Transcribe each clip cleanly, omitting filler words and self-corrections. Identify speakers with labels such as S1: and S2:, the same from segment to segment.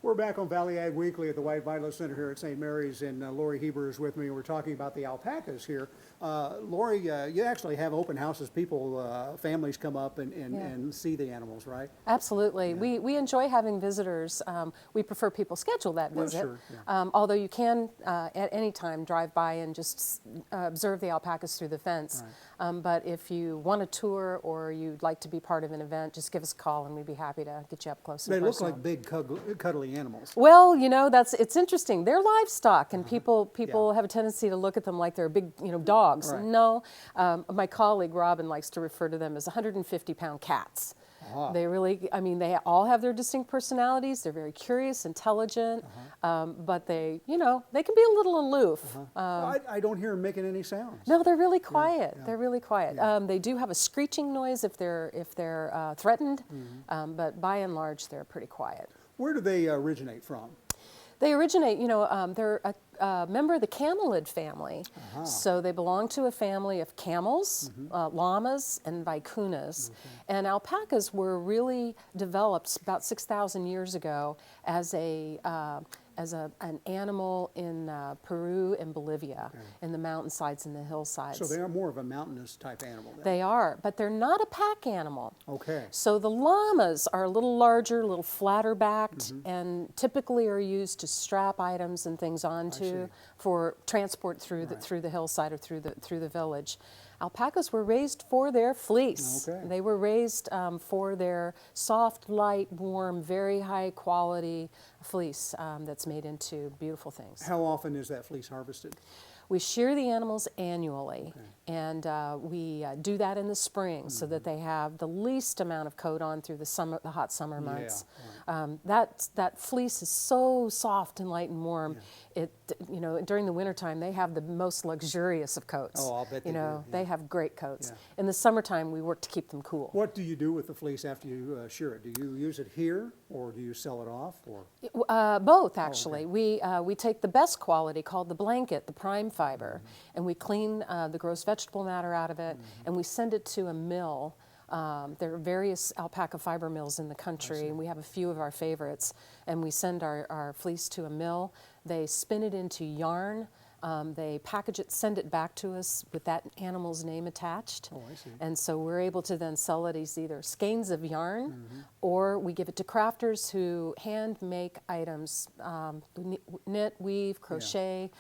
S1: We're back on Valley Ag Weekly at the White Violet Center here at St. Mary's, and Lori Heber is with me, and we're talking about the alpacas here. Lori, you actually have open houses. People, families come up and see the animals, right?
S2: Absolutely. Yeah. We enjoy having visitors. We prefer people schedule that visit,
S1: sure, yeah.
S2: Although you can at any time drive by and just observe the alpacas through the fence. Right. But if you want a tour or you'd like to be part of an event, just give us a call and we'd be happy to get you up close and personal.
S1: They look like big, cuddly animals.
S2: Well, you know, it's interesting. They're livestock, and people yeah. have a tendency to look at them like they're big, dogs. Right. No, my colleague Robin likes to refer to them as 150-pound cats. They really, I mean, they all have their distinct personalities. They're very curious, intelligent, but they can be a little aloof.
S1: I don't hear them making any sounds.
S2: No, they're really quiet.
S1: Yeah.
S2: They're really quiet. Yeah. They do have a screeching noise if they're threatened, but by and large, they're pretty quiet.
S1: Where do they originate from?
S2: They originate, they're a member of the camelid family. So they belong to a family of camels, llamas, and vicunas. And alpacas were really developed about 6,000 years ago as an animal in Peru and Bolivia, in the mountainsides and the hillsides.
S1: So they are more of a mountainous type animal then.
S2: They are, but they're not a pack animal.
S1: Okay.
S2: So the llamas are a little larger, a little flatter backed, and typically are used to strap items and things onto for transport through the hillside or through the village. Alpacas were raised for their fleece.
S1: Okay.
S2: They were raised for their soft, light, warm, very high quality fleece that's made into beautiful things.
S1: How often is that fleece harvested?
S2: We shear the animals annually, and we do that in the spring so that they have the least amount of coat on through the hot summer months. That fleece is so soft and light and warm. During the wintertime, they have the most luxurious of coats.
S1: Oh, I'll bet they do.
S2: They have great coats. In the summertime, we work to keep them cool.
S1: What do you do with the fleece after you shear it? Do you use it here, or do you sell it off, or?
S2: Both, actually. We take the best quality, called the blanket, the prime fiber, and we clean the gross vegetable matter out of it, and we send it to a mill. There are various alpaca fiber mills in the country, and we have a few of our favorites, and we send our fleece to a mill. They spin it into yarn. They package it, send it back to us with that animal's name attached.
S1: Oh, I see.
S2: And so we're able to then sell it as either skeins of yarn, or we give it to crafters who hand make items, knit, weave, crochet,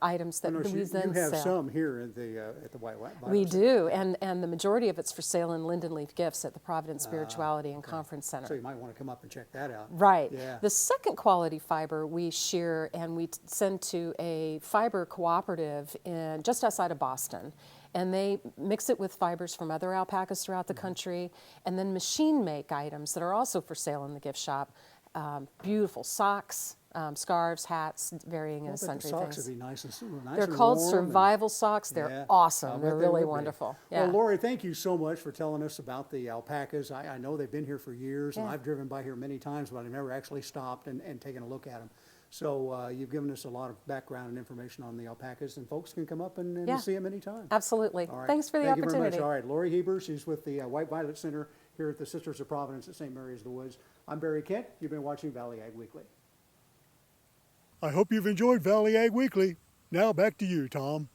S2: items that we then sell.
S1: You have some here at the White Violet
S2: We
S1: Center.
S2: do, and the majority of it's for sale in Linden Leaf Gifts at the Providence Spirituality and Conference Center.
S1: So you might want to come up and check that out.
S2: Right.
S1: Yeah.
S2: The second quality fiber we shear and we send to a fiber cooperative just outside of Boston. And they mix it with fibers from other alpacas throughout the country, and then machine make items that are also for sale in the gift shop. Beautiful socks, scarves, hats, varying and sundry
S1: socks
S2: things.
S1: Would be nice and
S2: They're called survival socks. They're awesome. They're really wonderful.
S1: Yeah. Well, Lori, thank you so much for telling us about the alpacas. I know they've been here for years, and I've driven by here many times, but I've never actually stopped and taken a look at them. So you've given us a lot of background and information on the alpacas, and folks can come up and see them anytime.
S2: Absolutely.
S1: All right.
S2: Thanks for the opportunity.
S1: Thank you very much. All right, Lori Heber, she's with the White Violet Center here at the Sisters of Providence at St. Mary's of the Woods. I'm Barry Kent. You've been watching Valley Ag Weekly.
S3: I hope you've enjoyed Valley Ag Weekly. Now back to you, Tom.